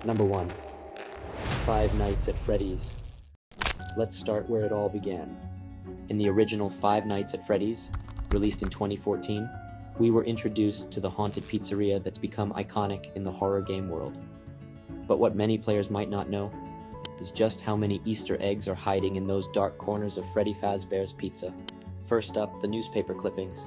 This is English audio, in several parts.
Number 1. Five Nights at Freddy's. Let's start where it all began. In the original Five Nights at Freddy's, released in 2014, we were introduced to the haunted pizzeria that's become iconic in the horror game world. But what many players might not know is just how many Easter eggs are hiding in those dark corners of Freddy Fazbear's pizza. First up, the newspaper clippings.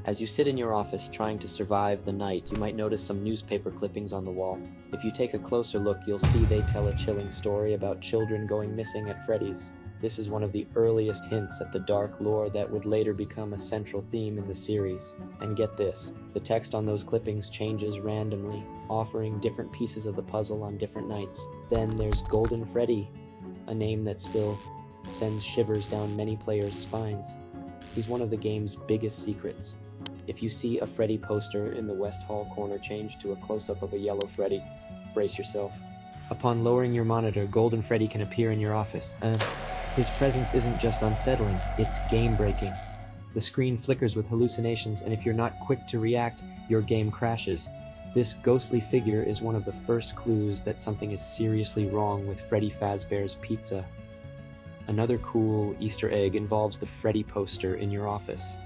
As you sit in your office trying to survive the night, you might notice some newspaper clippings on the wall. If you take a closer look, you'll see they tell a chilling story about children going missing at Freddy's. This is one of the earliest hints at the dark lore that would later become a central theme in the series. And get this, the text on those clippings changes randomly, offering different pieces of the puzzle on different nights. Then there's Golden Freddy, a name that still sends shivers down many players' spines. He's one of the game's biggest secrets. If you see a Freddy poster in the West Hall corner change to a close-up of a yellow Freddy, brace yourself. Upon lowering your monitor, Golden Freddy can appear in your office. His presence isn't just unsettling, it's game-breaking. The screen flickers with hallucinations, and if you're not quick to react, your game crashes. This ghostly figure is one of the first clues that something is seriously wrong with Freddy Fazbear's Pizza. Another cool Easter egg involves the Freddy poster in your office.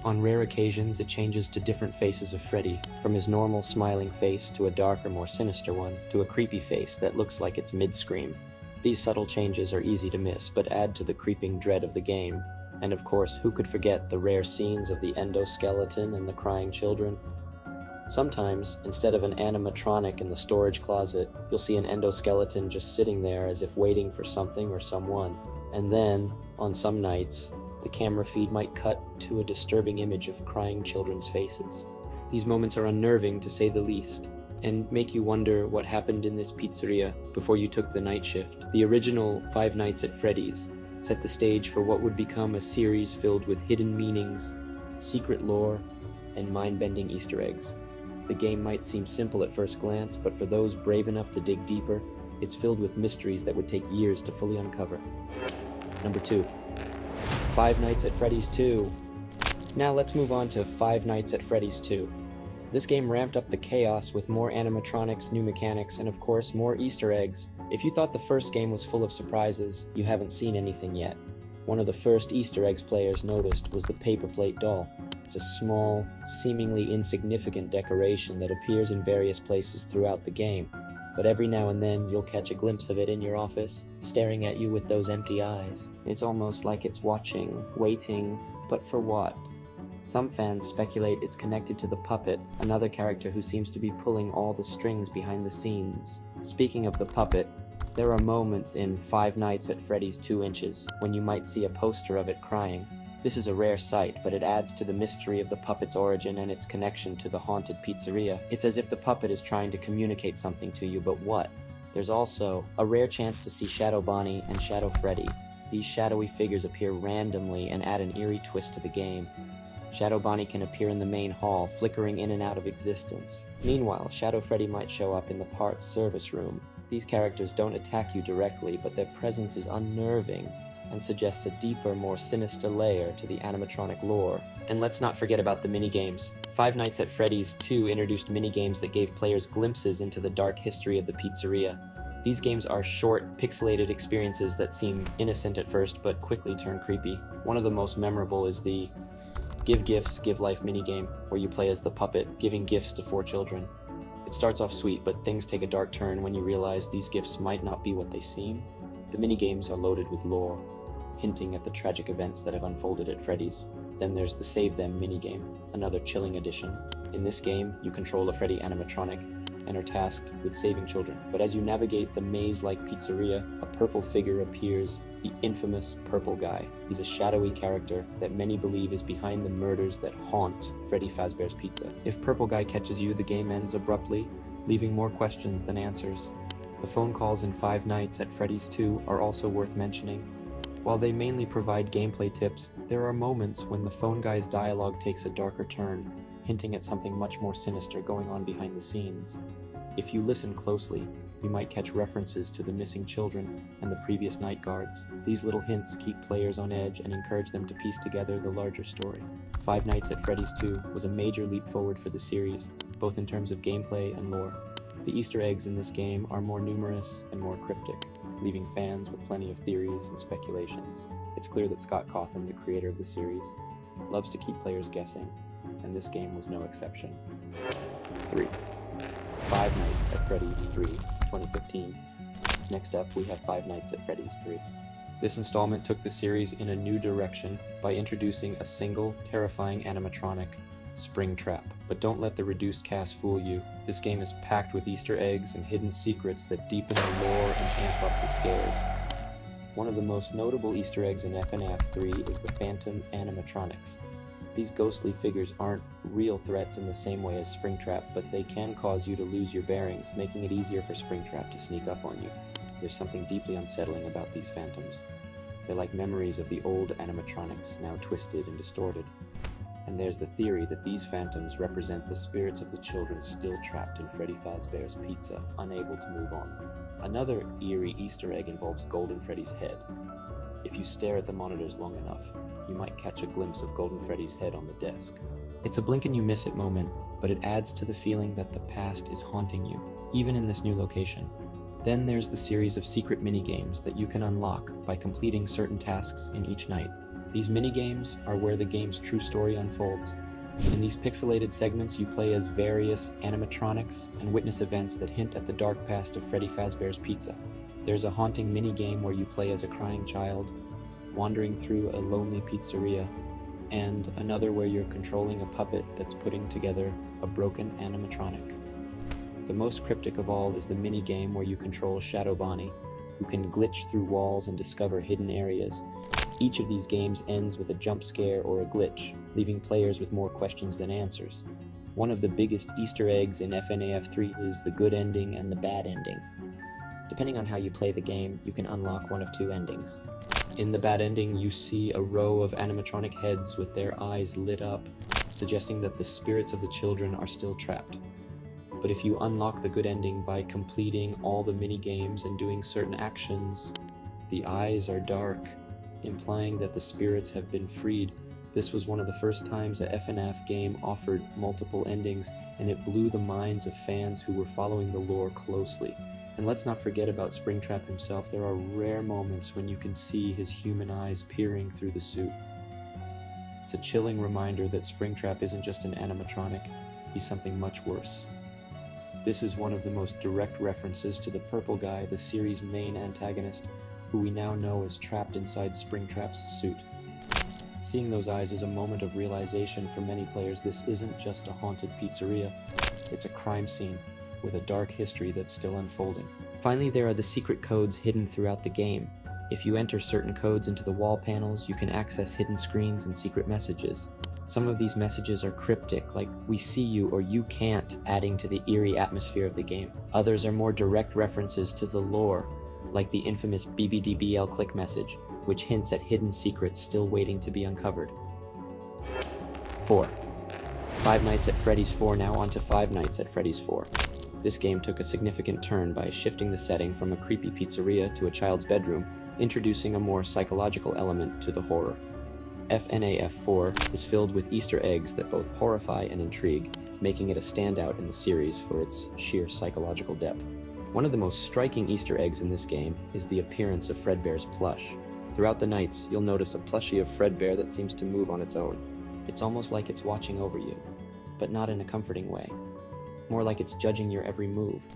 On rare occasions, it changes to different faces of Freddy, from his normal smiling face to a darker, more sinister one, to a creepy face that looks like it's mid-scream. These subtle changes are easy to miss, but add to the creeping dread of the game. And of course, who could forget the rare scenes of the endoskeleton and the crying children? Sometimes, instead of an animatronic in the storage closet, you'll see an endoskeleton just sitting there as if waiting for something or someone. And then, on some nights, the camera feed might cut to a disturbing image of crying children's faces. These moments are unnerving, to say the least, and make you wonder what happened in this pizzeria before you took the night shift. The original Five Nights at Freddy's set the stage for what would become a series filled with hidden meanings, secret lore, and mind-bending Easter eggs. The game might seem simple at first glance, but for those brave enough to dig deeper, it's filled with mysteries that would take years to fully uncover. Number 2. Five Nights at Freddy's 2. Now let's move on to Five Nights at Freddy's 2. This game ramped up the chaos with more animatronics, new mechanics, and of course more Easter eggs. If you thought the first game was full of surprises, you haven't seen anything yet. One of the first Easter eggs players noticed was the paper plate doll. It's a small, seemingly insignificant decoration that appears in various places throughout the game. But every now and then, you'll catch a glimpse of it in your office, staring at you with those empty eyes. It's almost like it's watching, waiting, but for what? Some fans speculate it's connected to the puppet, another character who seems to be pulling all the strings behind the scenes. Speaking of the puppet, there are moments in Five Nights at Freddy's 2 Inches when you might see a poster of it crying. This is a rare sight, but it adds to the mystery of the puppet's origin and its connection to the haunted pizzeria. It's as if the puppet is trying to communicate something to you, but what? There's also a rare chance to see Shadow Bonnie and Shadow Freddy. These shadowy figures appear randomly and add an eerie twist to the game. Shadow Bonnie can appear in the main hall, flickering in and out of existence. Meanwhile, Shadow Freddy might show up in the parts service room. These characters don't attack you directly, but their presence is unnerving and suggests a deeper, more sinister layer to the animatronic lore. And let's not forget about the minigames. Five Nights at Freddy's 2 introduced minigames that gave players glimpses into the dark history of the pizzeria. These games are short, pixelated experiences that seem innocent at first, but quickly turn creepy. One of the most memorable is the Give Gifts, Give Life minigame, where you play as the puppet, giving gifts to 4 children. It starts off sweet, but things take a dark turn when you realize these gifts might not be what they seem. The minigames are loaded with lore, hinting at the tragic events that have unfolded at Freddy's. Then there's the Save Them minigame, another chilling addition. In this game, you control a Freddy animatronic and are tasked with saving children. But as you navigate the maze-like pizzeria, a purple figure appears, the infamous Purple Guy. He's a shadowy character that many believe is behind the murders that haunt Freddy Fazbear's Pizza. If Purple Guy catches you, the game ends abruptly, leaving more questions than answers. The phone calls in Five Nights at Freddy's 2 are also worth mentioning. While they mainly provide gameplay tips, there are moments when the phone guy's dialogue takes a darker turn, hinting at something much more sinister going on behind the scenes. If you listen closely, you might catch references to the missing children and the previous night guards. These little hints keep players on edge and encourage them to piece together the larger story. Five Nights at Freddy's 2 was a major leap forward for the series, both in terms of gameplay and lore. The Easter eggs in this game are more numerous and more cryptic, leaving fans with plenty of theories and speculations. It's clear that Scott Cawthon, the creator of the series, loves to keep players guessing, and this game was no exception. 3. Five Nights at Freddy's 3, 2015. Next up, we have Five Nights at Freddy's 3. This installment took the series in a new direction by introducing a single, terrifying animatronic, Springtrap. But don't let the reduced cast fool you. This game is packed with Easter eggs and hidden secrets that deepen the lore and amp up the scares. One of the most notable Easter eggs in FNAF 3 is the Phantom animatronics. These ghostly figures aren't real threats in the same way as Springtrap, but they can cause you to lose your bearings, making it easier for Springtrap to sneak up on you. There's something deeply unsettling about these phantoms. They're like memories of the old animatronics, now twisted and distorted. And there's the theory that these phantoms represent the spirits of the children still trapped in Freddy Fazbear's pizza, unable to move on. Another eerie Easter egg involves Golden Freddy's head. If you stare at the monitors long enough, you might catch a glimpse of Golden Freddy's head on the desk. It's a blink and you miss it moment, but it adds to the feeling that the past is haunting you, even in this new location. Then there's the series of secret minigames that you can unlock by completing certain tasks in each night. These minigames are where the game's true story unfolds. In these pixelated segments, you play as various animatronics and witness events that hint at the dark past of Freddy Fazbear's Pizza. There's a haunting minigame where you play as a crying child, wandering through a lonely pizzeria, and another where you're controlling a puppet that's putting together a broken animatronic. The most cryptic of all is the minigame where you control Shadow Bonnie, who can glitch through walls and discover hidden areas. Each of these games ends with a jump scare or a glitch, leaving players with more questions than answers. One of the biggest Easter eggs in FNAF 3 is the good ending and the bad ending. Depending on how you play the game, you can unlock one of two endings. In the bad ending, you see a row of animatronic heads with their eyes lit up, suggesting that the spirits of the children are still trapped. But if you unlock the good ending by completing all the mini-games and doing certain actions, the eyes are dark, implying that the spirits have been freed. This was one of the first times a FNAF game offered multiple endings, and it blew the minds of fans who were following the lore closely. And let's not forget about Springtrap himself. There are rare moments when you can see his human eyes peering through the suit. It's a chilling reminder that Springtrap isn't just an animatronic, he's something much worse. This is one of the most direct references to the purple guy, the series' main antagonist, who we now know is trapped inside Springtrap's suit. Seeing those eyes is a moment of realization for many players. This isn't just a haunted pizzeria, it's a crime scene with a dark history that's still unfolding. Finally, there are the secret codes hidden throughout the game. If you enter certain codes into the wall panels, you can access hidden screens and secret messages. Some of these messages are cryptic, like "we see you" or "you can't," adding to the eerie atmosphere of the game. Others are more direct references to the lore, like the infamous BBDBL click message, which hints at hidden secrets still waiting to be uncovered. 4. Five Nights at Freddy's 4. Now on to Five Nights at Freddy's 4. This game took a significant turn by shifting the setting from a creepy pizzeria to a child's bedroom, introducing a more psychological element to the horror. FNAF 4 is filled with Easter eggs that both horrify and intrigue, making it a standout in the series for its sheer psychological depth. One of the most striking Easter eggs in this game is the appearance of Fredbear's plush. Throughout the nights, you'll notice a plushie of Fredbear that seems to move on its own. It's almost like it's watching over you, but not in a comforting way. More like it's judging your every move.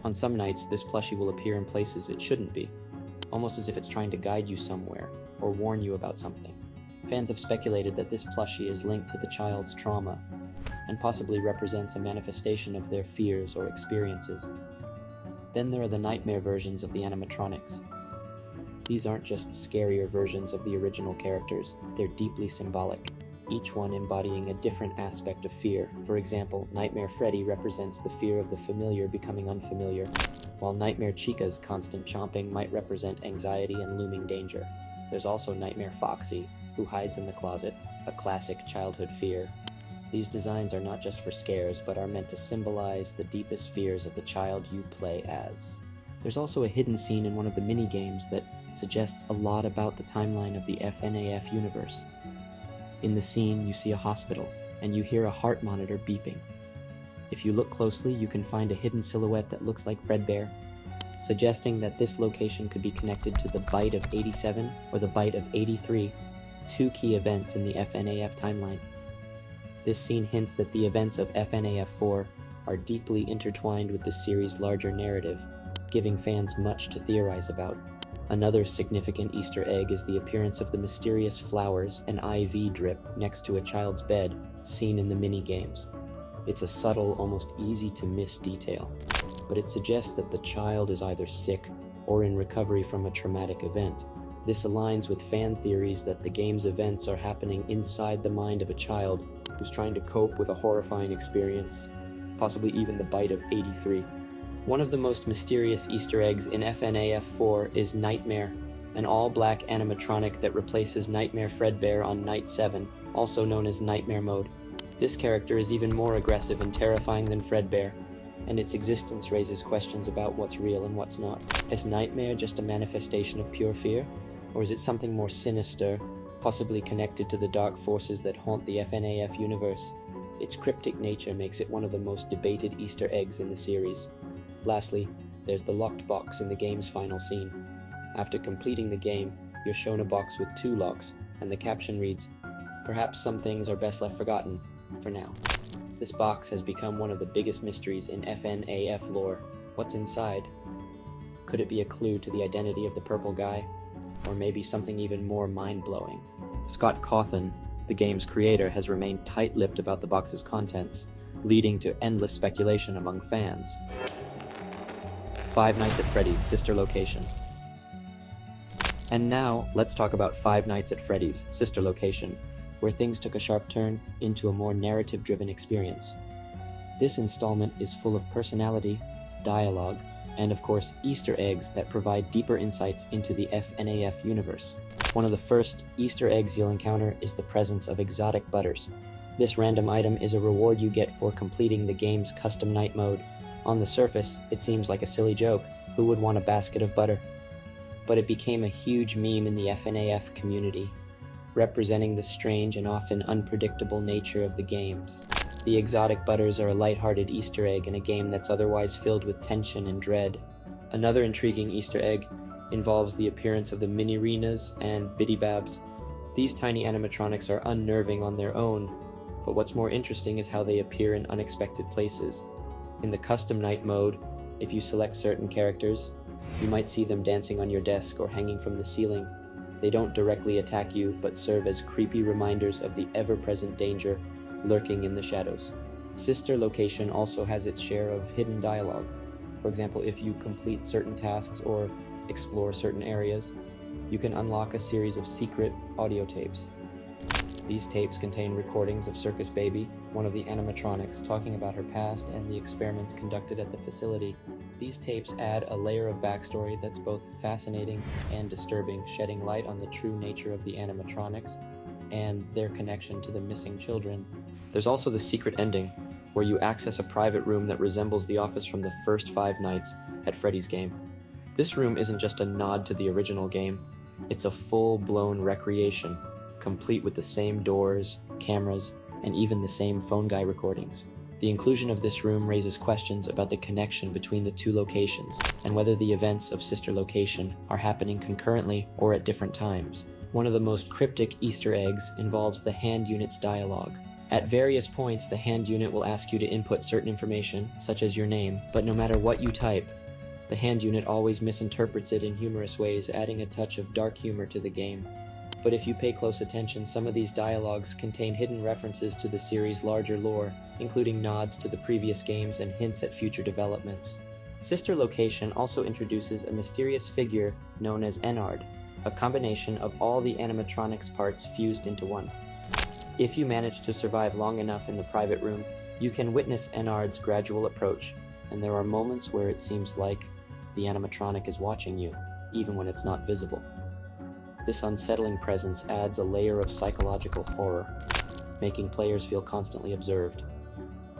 On some nights, this plushie will appear in places it shouldn't be, almost as if it's trying to guide you somewhere or warn you about something. Fans have speculated that this plushie is linked to the child's trauma and possibly represents a manifestation of their fears or experiences. Then there are the nightmare versions of the animatronics. These aren't just scarier versions of the original characters, they're deeply symbolic, each one embodying a different aspect of fear. For example, Nightmare Freddy represents the fear of the familiar becoming unfamiliar, while Nightmare Chica's constant chomping might represent anxiety and looming danger. There's also Nightmare Foxy, who hides in the closet, a classic childhood fear. These designs are not just for scares, but are meant to symbolize the deepest fears of the child you play as. There's also a hidden scene in one of the mini-games that suggests a lot about the timeline of the FNAF universe. In the scene, you see a hospital, and you hear a heart monitor beeping. If you look closely, you can find a hidden silhouette that looks like Fredbear, suggesting that this location could be connected to the Bite of 87 or the Bite of 83, two key events in the FNAF timeline. This scene hints that the events of FNAF 4 are deeply intertwined with the series' larger narrative, giving fans much to theorize about. Another significant Easter egg is the appearance of the mysterious flowers and IV drip next to a child's bed, seen in the mini-games. It's a subtle, almost easy-to-miss detail, but it suggests that the child is either sick or in recovery from a traumatic event. This aligns with fan theories that the game's events are happening inside the mind of a child who's trying to cope with a horrifying experience, possibly even the Bite of 83. One of the most mysterious Easter eggs in FNAF 4 is Nightmare, an all-black animatronic that replaces Nightmare Fredbear on Night 7, also known as Nightmare Mode. This character is even more aggressive and terrifying than Fredbear, and its existence raises questions about what's real and what's not. Is Nightmare just a manifestation of pure fear? Or is it something more sinister, possibly connected to the dark forces that haunt the FNAF universe? Its cryptic nature makes it one of the most debated Easter eggs in the series. Lastly, there's the locked box in the game's final scene. After completing the game, you're shown a box with 2 locks, and the caption reads, "Perhaps some things are best left forgotten, for now." This box has become one of the biggest mysteries in FNAF lore. What's inside? Could it be a clue to the identity of the purple guy? Or maybe something even more mind-blowing? Scott Cawthon, the game's creator, has remained tight-lipped about the box's contents, leading to endless speculation among fans. Five Nights at Freddy's sister location. And now, let's talk about Five Nights at Freddy's sister location, where things took a sharp turn into a more narrative-driven experience. This installment is full of personality, dialogue, and of course Easter eggs that provide deeper insights into the FNAF universe. One of the first Easter eggs you'll encounter is the presence of exotic butters. This random item is a reward you get for completing the game's custom night mode. On the surface, it seems like a silly joke. Who would want a basket of butter? But it became a huge meme in the FNAF community, representing the strange and often unpredictable nature of the games. The exotic butters are a lighthearted Easter egg in a game that's otherwise filled with tension and dread. Another intriguing Easter egg involves the appearance of the Mini-Renas and Biddy-Babs. These tiny animatronics are unnerving on their own, but what's more interesting is how they appear in unexpected places. In the custom night mode, if you select certain characters, you might see them dancing on your desk or hanging from the ceiling. They don't directly attack you, but serve as creepy reminders of the ever-present danger lurking in the shadows. Sister Location also has its share of hidden dialogue. For example, if you complete certain tasks or explore certain areas, you can unlock a series of secret audio tapes. These tapes contain recordings of Circus Baby, one of the animatronics, talking about her past and the experiments conducted at the facility. These tapes add a layer of backstory that's both fascinating and disturbing, shedding light on the true nature of the animatronics and their connection to the missing children. There's also the secret ending, where you access a private room that resembles the office from the first Five Nights at Freddy's game. This room isn't just a nod to the original game, it's a full-blown recreation, complete with the same doors, cameras, and even the same phone guy recordings. The inclusion of this room raises questions about the connection between the two locations, and whether the events of Sister Location are happening concurrently or at different times. One of the most cryptic Easter eggs involves the hand unit's dialogue. At various points, the hand unit will ask you to input certain information, such as your name, but no matter what you type, the hand unit always misinterprets it in humorous ways, adding a touch of dark humor to the game. But if you pay close attention, some of these dialogues contain hidden references to the series' larger lore, including nods to the previous games and hints at future developments. Sister Location also introduces a mysterious figure known as Enard, a combination of all the animatronics parts fused into one. If you manage to survive long enough in the private room, you can witness Enard's gradual approach, and there are moments where it seems like the animatronic is watching you, even when it's not visible. This unsettling presence adds a layer of psychological horror, making players feel constantly observed.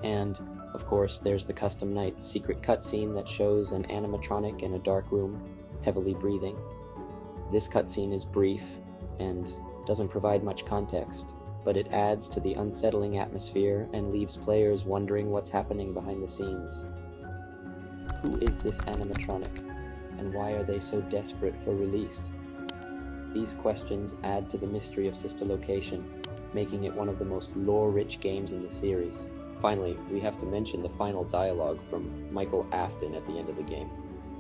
And, of course, there's the Custom Night's secret cutscene that shows an animatronic in a dark room, heavily breathing. This cutscene is brief and doesn't provide much context, but it adds to the unsettling atmosphere and leaves players wondering what's happening behind the scenes. Who is this animatronic, and why are they so desperate for release? These questions add to the mystery of Sister Location, making it one of the most lore-rich games in the series. Finally, we have to mention the final dialogue from Michael Afton at the end of the game.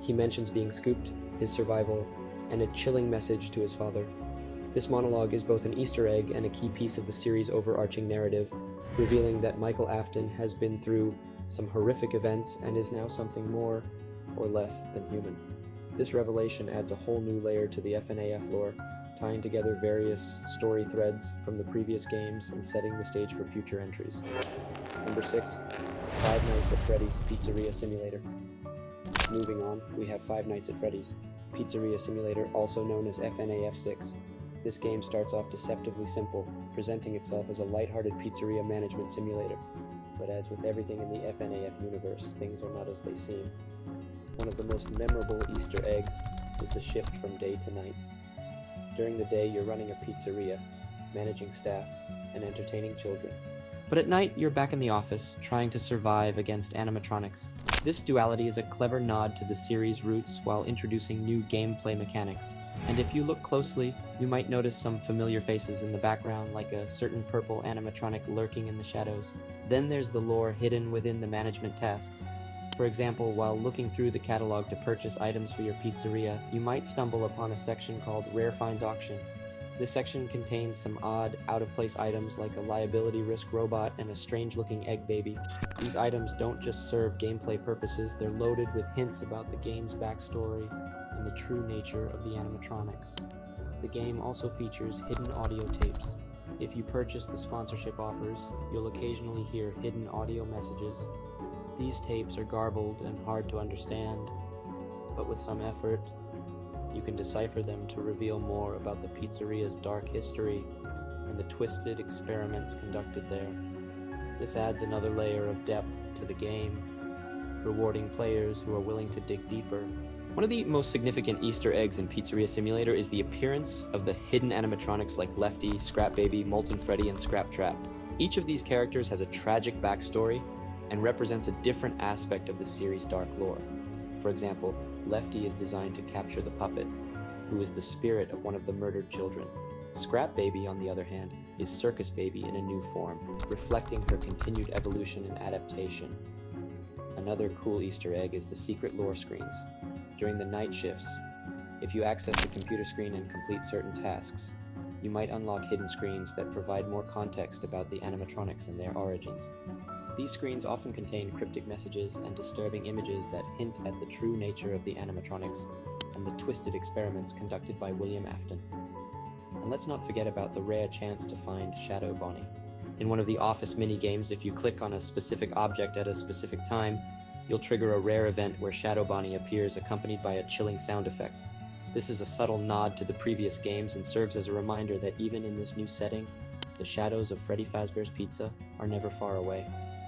He mentions being scooped, his survival, and a chilling message to his father. This monologue is both an Easter egg and a key piece of the series' overarching narrative, revealing that Michael Afton has been through some horrific events and is now something more or less than human. This revelation adds a whole new layer to the FNAF lore, tying together various story threads from the previous games and setting the stage for future entries. Number 6. Five Nights at Freddy's Pizzeria Simulator. Moving on, we have Five Nights at Freddy's Pizzeria Simulator, also known as FNAF 6. This game starts off deceptively simple, presenting itself as a lighthearted pizzeria management simulator. But as with everything in the FNAF universe, things are not as they seem. One of the most memorable Easter eggs is the shift from day to night. During the day, you're running a pizzeria, managing staff, and entertaining children. But at night, you're back in the office, trying to survive against animatronics. This duality is a clever nod to the series' roots while introducing new gameplay mechanics. And if you look closely, you might notice some familiar faces in the background, like a certain purple animatronic lurking in the shadows. Then there's the lore hidden within the management tasks. For example, while looking through the catalog to purchase items for your pizzeria, you might stumble upon a section called Rare Finds Auction. This section contains some odd, out-of-place items like a liability risk robot and a strange-looking egg baby. These items don't just serve gameplay purposes, they're loaded with hints about the game's backstory and the true nature of the animatronics. The game also features hidden audio tapes. If you purchase the sponsorship offers, you'll occasionally hear hidden audio messages. These tapes are garbled and hard to understand, but with some effort, you can decipher them to reveal more about the pizzeria's dark history and the twisted experiments conducted there. This adds another layer of depth to the game, rewarding players who are willing to dig deeper. One of the most significant Easter eggs in Pizzeria Simulator is the appearance of the hidden animatronics like Lefty, Scrap Baby, Molten Freddy, and Scrap Trap. Each of these characters has a tragic backstory and represents a different aspect of the series' dark lore. For example, Lefty is designed to capture the puppet, who is the spirit of one of the murdered children. Scrap Baby, on the other hand, is Circus Baby in a new form, reflecting her continued evolution and adaptation. Another cool Easter egg is the secret lore screens. During the night shifts, if you access the computer screen and complete certain tasks, you might unlock hidden screens that provide more context about the animatronics and their origins. These screens often contain cryptic messages and disturbing images that hint at the true nature of the animatronics and the twisted experiments conducted by William Afton. And let's not forget about the rare chance to find Shadow Bonnie. In one of the Office mini-games, if you click on a specific object at a specific time, you'll trigger a rare event where Shadow Bonnie appears accompanied by a chilling sound effect. This is a subtle nod to the previous games and serves as a reminder that even in this new setting, the shadows of Freddy Fazbear's Pizza are never far away.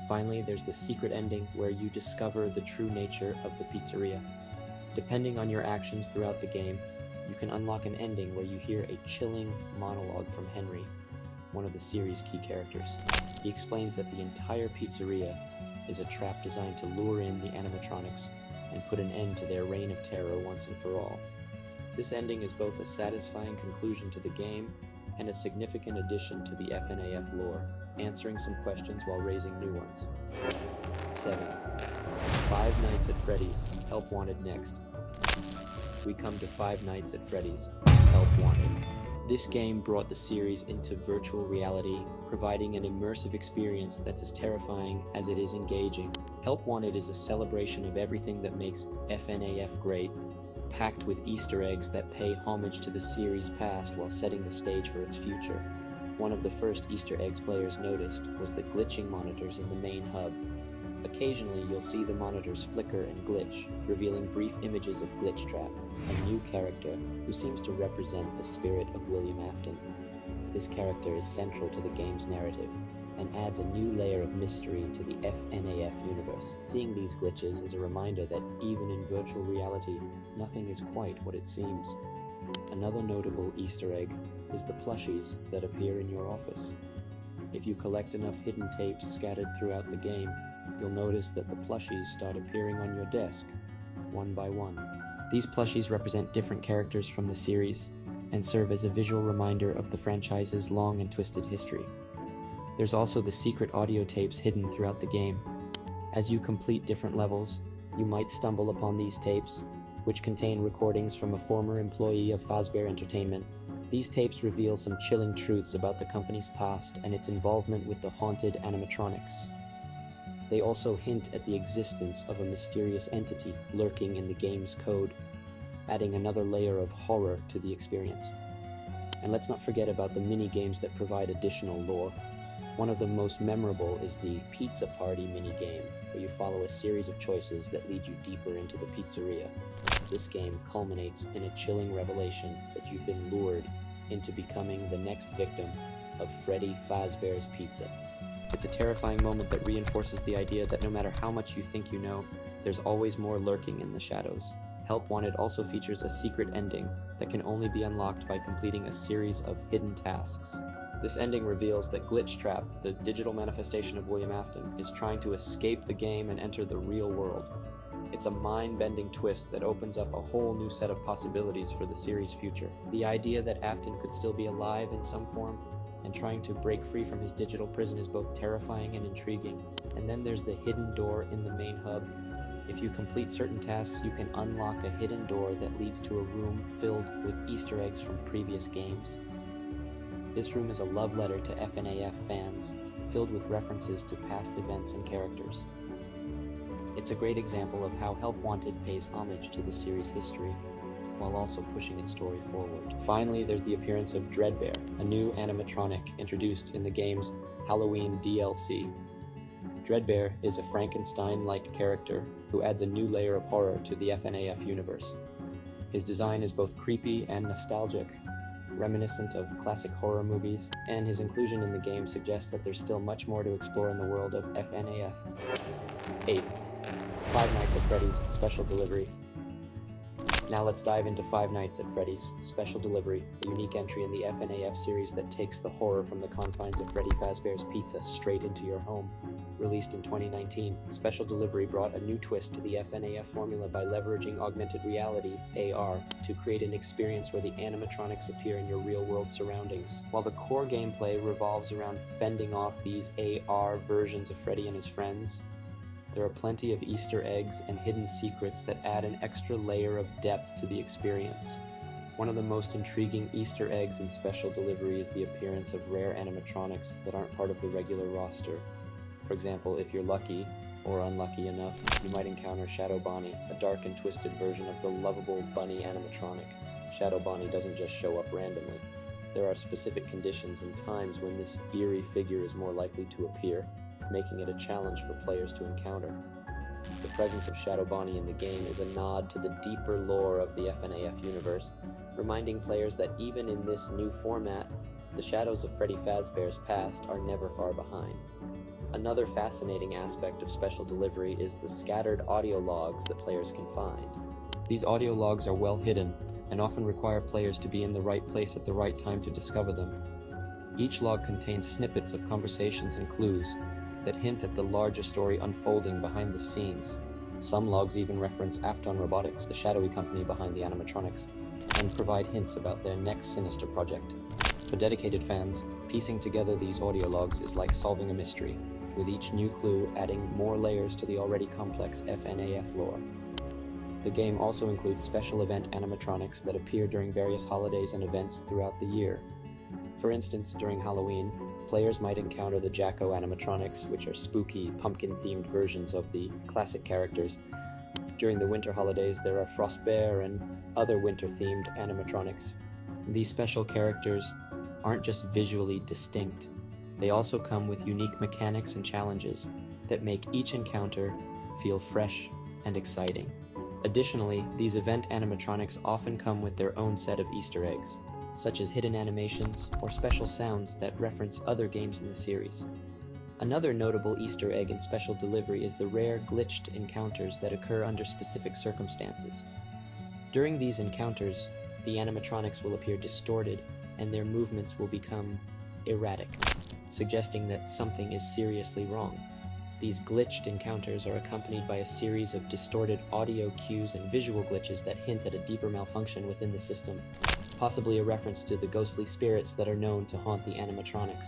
Finally, there's the secret ending where you discover the true nature of the pizzeria. Depending on your actions throughout the game, you can unlock an ending where you hear a chilling monologue from Henry, one of the series' key characters. He explains that the entire pizzeria is a trap designed to lure in the animatronics and put an end to their reign of terror once and for all. This ending is both a satisfying conclusion to the game and a significant addition to the FNAF lore, answering some questions while raising new ones. 7. Five Nights at Freddy's, Help Wanted Next. We come to Five Nights at Freddy's, Help Wanted. This game brought the series into virtual reality, providing an immersive experience that's as terrifying as it is engaging. Help Wanted is a celebration of everything that makes FNAF great, packed with Easter eggs that pay homage to the series' past while setting the stage for its future. One of the first Easter eggs players noticed was the glitching monitors in the main hub. Occasionally, you'll see the monitors flicker and glitch, revealing brief images of Glitch Trap, a new character who seems to represent the spirit of William Afton. This character is central to the game's narrative and adds a new layer of mystery to the FNAF universe. Seeing these glitches is a reminder that even in virtual reality, nothing is quite what it seems. Another notable Easter egg is the plushies that appear in your office. If you collect enough hidden tapes scattered throughout the game, you'll notice that the plushies start appearing on your desk, one by one. These plushies represent different characters from the series and serve as a visual reminder of the franchise's long and twisted history. There's also the secret audio tapes hidden throughout the game. As you complete different levels, you might stumble upon these tapes, which contain recordings from a former employee of Fazbear Entertainment. These tapes reveal some chilling truths about the company's past and its involvement with the haunted animatronics. They also hint at the existence of a mysterious entity lurking in the game's code, adding another layer of horror to the experience. And let's not forget about the mini-games that provide additional lore. One of the most memorable is the Pizza Party mini-game, where you follow a series of choices that lead you deeper into the pizzeria. This game culminates in a chilling revelation that you've been lured into becoming the next victim of Freddy Fazbear's Pizza. It's a terrifying moment that reinforces the idea that no matter how much you think you know, there's always more lurking in the shadows. Help Wanted also features a secret ending that can only be unlocked by completing a series of hidden tasks. This ending reveals that Glitchtrap, the digital manifestation of William Afton, is trying to escape the game and enter the real world. It's a mind-bending twist that opens up a whole new set of possibilities for the series' future. The idea that Afton could still be alive in some form and trying to break free from his digital prison is both terrifying and intriguing. And then there's the hidden door in the main hub. If you complete certain tasks, you can unlock a hidden door that leads to a room filled with Easter eggs from previous games. This room is a love letter to FNAF fans, filled with references to past events and characters. It's a great example of how Help Wanted pays homage to the series' history, while also pushing its story forward. Finally, there's the appearance of Dreadbear, a new animatronic introduced in the game's Halloween DLC. Dreadbear is a Frankenstein-like character who adds a new layer of horror to the FNAF universe. His design is both creepy and nostalgic, reminiscent of classic horror movies, and his inclusion in the game suggests that there's still much more to explore in the world of FNAF. 8. Five Nights at Freddy's Special Delivery. Now let's dive into Five Nights at Freddy's Special Delivery, a unique entry in the FNAF series that takes the horror from the confines of Freddy Fazbear's Pizza straight into your home. Released in 2019, Special Delivery brought a new twist to the FNAF formula by leveraging augmented reality, AR, to create an experience where the animatronics appear in your real-world surroundings. While the core gameplay revolves around fending off these AR versions of Freddy and his friends, there are plenty of Easter eggs and hidden secrets that add an extra layer of depth to the experience. One of the most intriguing Easter eggs in Special Delivery is the appearance of rare animatronics that aren't part of the regular roster. For example, if you're lucky, or unlucky enough, you might encounter Shadow Bonnie, a dark and twisted version of the lovable bunny animatronic. Shadow Bonnie doesn't just show up randomly. There are specific conditions and times when this eerie figure is more likely to appear, making it a challenge for players to encounter. The presence of Shadow Bonnie in the game is a nod to the deeper lore of the FNAF universe, reminding players that even in this new format, the shadows of Freddy Fazbear's past are never far behind. Another fascinating aspect of Special Delivery is the scattered audio logs that players can find. These audio logs are well hidden and often require players to be in the right place at the right time to discover them. Each log contains snippets of conversations and clues that hint at the larger story unfolding behind the scenes. Some logs even reference Afton Robotics, the shadowy company behind the animatronics, and provide hints about their next sinister project. For dedicated fans, piecing together these audio logs is like solving a mystery, with each new clue adding more layers to the already complex FNAF lore. The game also includes special event animatronics that appear during various holidays and events throughout the year. For instance, during Halloween, players might encounter the Jacko animatronics, which are spooky, pumpkin-themed versions of the classic characters. During the winter holidays, there are Frostbear and other winter-themed animatronics. These special characters aren't just visually distinct. They also come with unique mechanics and challenges that make each encounter feel fresh and exciting. Additionally, these event animatronics often come with their own set of Easter eggs, such as hidden animations or special sounds that reference other games in the series. Another notable Easter egg in Special Delivery is the rare glitched encounters that occur under specific circumstances. During these encounters, the animatronics will appear distorted and their movements will become erratic, suggesting that something is seriously wrong. These glitched encounters are accompanied by a series of distorted audio cues and visual glitches that hint at a deeper malfunction within the system, possibly a reference to the ghostly spirits that are known to haunt the animatronics.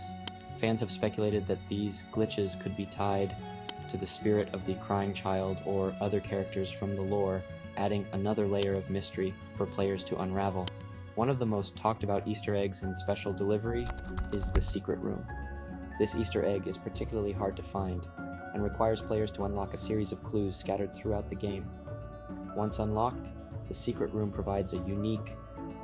Fans have speculated that these glitches could be tied to the spirit of the crying child or other characters from the lore, adding another layer of mystery for players to unravel. One of the most talked about Easter eggs in Special Delivery is the Secret Room. This Easter egg is particularly hard to find and requires players to unlock a series of clues scattered throughout the game. Once unlocked, the Secret Room provides a unique,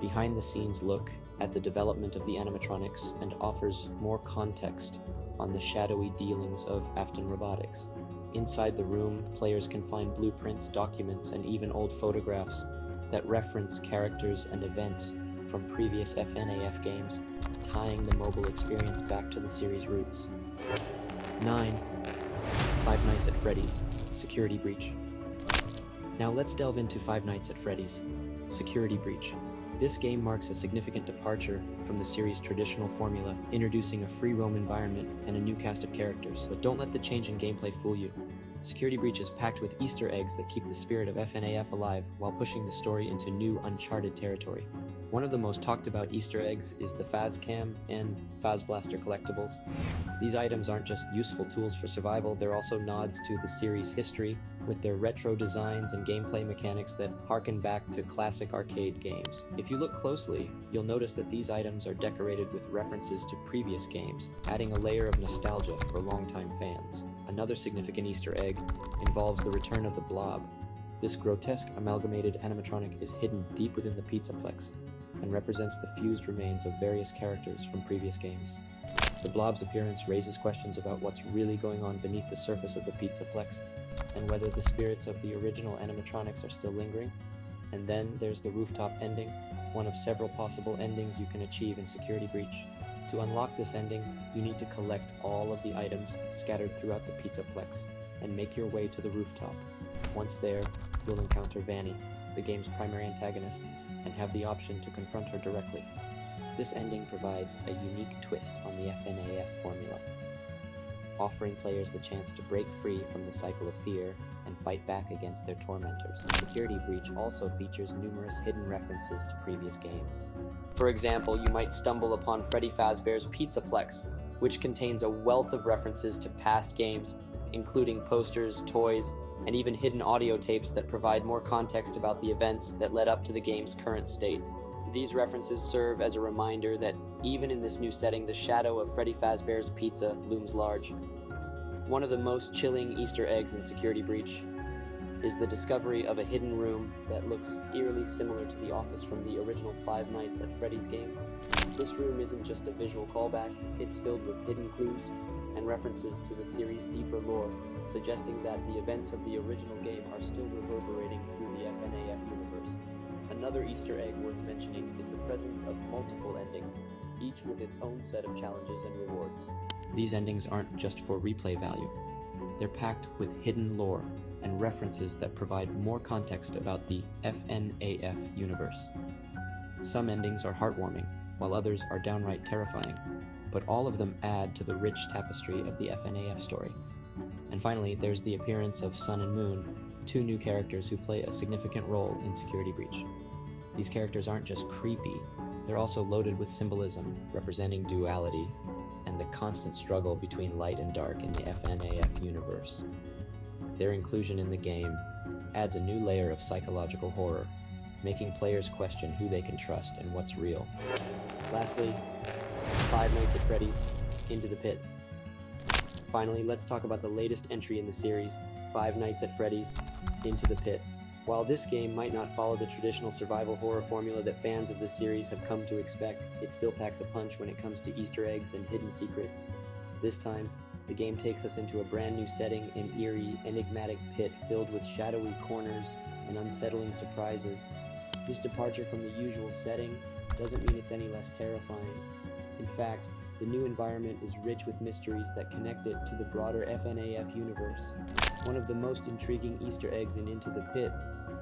behind-the-scenes look at the development of the animatronics and offers more context on the shadowy dealings of Afton Robotics. Inside the room, players can find blueprints, documents, and even old photographs that reference characters and events from previous FNAF games, tying the mobile experience back to the series' roots. 9. Five Nights at Freddy's Security Breach. Now let's delve into Five Nights at Freddy's Security Breach. This game marks a significant departure from the series' traditional formula, introducing a free roam environment and a new cast of characters. But don't let the change in gameplay fool you. Security Breach is packed with Easter eggs that keep the spirit of FNAF alive while pushing the story into new, uncharted territory. One of the most talked about Easter eggs is the Fazcam and Fazblaster collectibles. These items aren't just useful tools for survival, they're also nods to the series' history, with their retro designs and gameplay mechanics that harken back to classic arcade games. If you look closely, you'll notice that these items are decorated with references to previous games, adding a layer of nostalgia for longtime fans. Another significant Easter egg involves the return of the Blob. This grotesque amalgamated animatronic is hidden deep within the Pizzaplex and represents the fused remains of various characters from previous games. The Blob's appearance raises questions about what's really going on beneath the surface of the Pizzaplex, and whether the spirits of the original animatronics are still lingering. And then there's the rooftop ending, one of several possible endings you can achieve in Security Breach. To unlock this ending, you need to collect all of the items scattered throughout the Pizzaplex and make your way to the rooftop. Once there, you'll encounter Vanny, the game's primary antagonist, and have the option to confront her directly. This ending provides a unique twist on the FNAF formula, offering players the chance to break free from the cycle of fear and fight back against their tormentors. Security Breach also features numerous hidden references to previous games. For example, you might stumble upon Freddy Fazbear's Pizzaplex, which contains a wealth of references to past games, including posters, toys, and even hidden audio tapes that provide more context about the events that led up to the game's current state. These references serve as a reminder that even in this new setting, the shadow of Freddy Fazbear's Pizza looms large. One of the most chilling Easter eggs in Security Breach is the discovery of a hidden room that looks eerily similar to the office from the original Five Nights at Freddy's game. This room isn't just a visual callback, it's filled with hidden clues and references to the series' deeper lore, suggesting that the events of the original game are still reverberating through the FNAF universe. Another Easter egg worth mentioning is the presence of multiple endings, each with its own set of challenges and rewards. These endings aren't just for replay value. They're packed with hidden lore and references that provide more context about the FNAF universe. Some endings are heartwarming, while others are downright terrifying, but all of them add to the rich tapestry of the FNAF story. And finally, there's the appearance of Sun and Moon, two new characters who play a significant role in Security Breach. These characters aren't just creepy, they're also loaded with symbolism, representing duality and the constant struggle between light and dark in the FNAF universe. Their inclusion in the game adds a new layer of psychological horror, making players question who they can trust and what's real. Lastly, Five Nights at Freddy's Into the Pit. Finally, let's talk about the latest entry in the series, Five Nights at Freddy's Into the Pit. While this game might not follow the traditional survival horror formula that fans of this series have come to expect, it still packs a punch when it comes to Easter eggs and hidden secrets. This time, the game takes us into a brand new setting, an eerie, enigmatic pit filled with shadowy corners and unsettling surprises. This departure from the usual setting doesn't mean it's any less terrifying. In fact, the new environment is rich with mysteries that connect it to the broader FNAF universe. One of the most intriguing Easter eggs in Into the Pit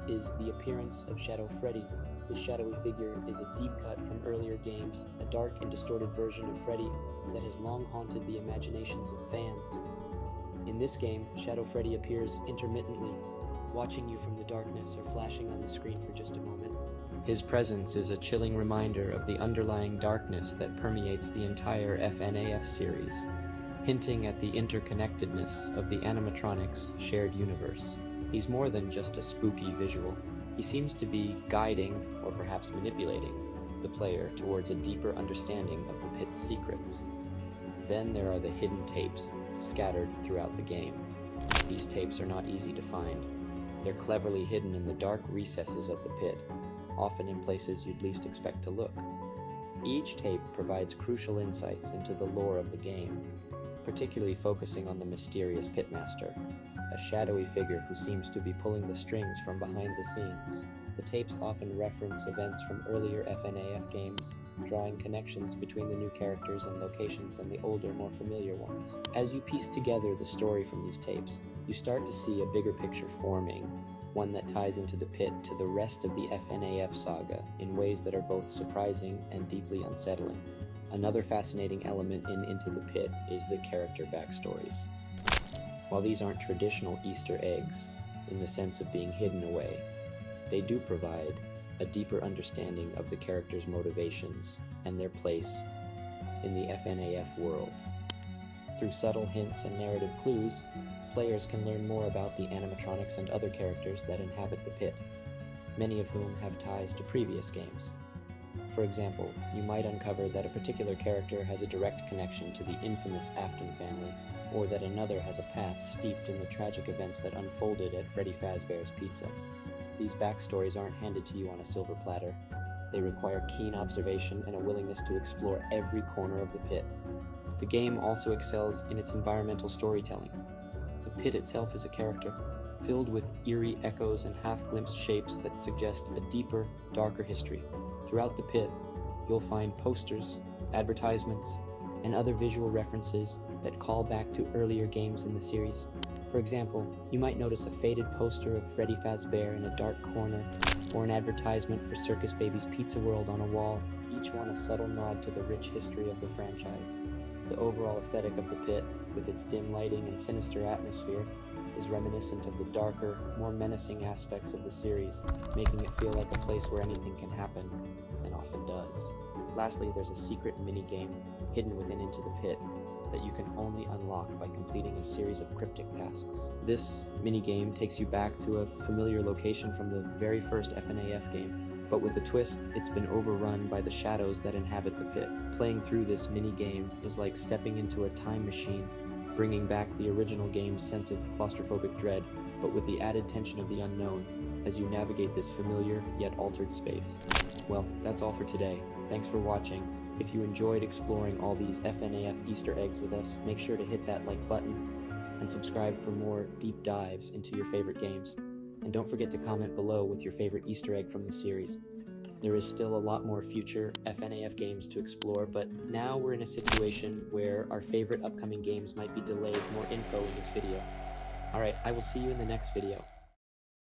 is the appearance of Shadow Freddy. This shadowy figure is a deep cut from earlier games, a dark and distorted version of Freddy that has long haunted the imaginations of fans. In this game, Shadow Freddy appears intermittently, watching you from the darkness or flashing on the screen for just a moment. His presence is a chilling reminder of the underlying darkness that permeates the entire FNAF series, hinting at the interconnectedness of the animatronics' shared universe. He's more than just a spooky visual. He seems to be guiding, or perhaps manipulating, the player towards a deeper understanding of the pit's secrets. Then there are the hidden tapes, scattered throughout the game. These tapes are not easy to find. They're cleverly hidden in the dark recesses of the pit, often in places you'd least expect to look. Each tape provides crucial insights into the lore of the game, particularly focusing on the mysterious pitmaster, a shadowy figure who seems to be pulling the strings from behind the scenes. The tapes often reference events from earlier FNAF games, drawing connections between the new characters and locations and the older, more familiar ones. As you piece together the story from these tapes, you start to see a bigger picture forming, one that ties into the pit to the rest of the FNAF saga in ways that are both surprising and deeply unsettling. Another fascinating element in Into the Pit is the character backstories. While these aren't traditional Easter eggs, in the sense of being hidden away, they do provide a deeper understanding of the characters' motivations and their place in the FNAF world. Through subtle hints and narrative clues, players can learn more about the animatronics and other characters that inhabit the pit, many of whom have ties to previous games. For example, you might uncover that a particular character has a direct connection to the infamous Afton family, or that another has a past steeped in the tragic events that unfolded at Freddy Fazbear's Pizza. These backstories aren't handed to you on a silver platter. They require keen observation and a willingness to explore every corner of the pit. The game also excels in its environmental storytelling. The pit itself is a character, filled with eerie echoes and half-glimpsed shapes that suggest a deeper, darker history. Throughout the pit, you'll find posters, advertisements, and other visual references that call back to earlier games in the series. For example, you might notice a faded poster of Freddy Fazbear in a dark corner, or an advertisement for Circus Baby's Pizza World on a wall, each one a subtle nod to the rich history of the franchise. The overall aesthetic of the pit, with its dim lighting and sinister atmosphere, is reminiscent of the darker, more menacing aspects of the series, making it feel like a place where anything can happen, and often does. Lastly, there's a secret mini-game hidden within Into the Pit that you can only unlock by completing a series of cryptic tasks. This mini-game takes you back to a familiar location from the very first FNAF game, but with a twist, it's been overrun by the shadows that inhabit the pit. Playing through this mini-game is like stepping into a time machine, bringing back the original game's sense of claustrophobic dread, but with the added tension of the unknown as you navigate this familiar yet altered space. Well, that's all for today. Thanks for watching. If you enjoyed exploring all these FNAF Easter eggs with us, make sure to hit that like button and subscribe for more deep dives into your favorite games. And don't forget to comment below with your favorite Easter egg from the series. There is still a lot more future FNAF games to explore, but now we're in a situation where our favorite upcoming games might be delayed. More info in this video. Alright, I will see you in the next video.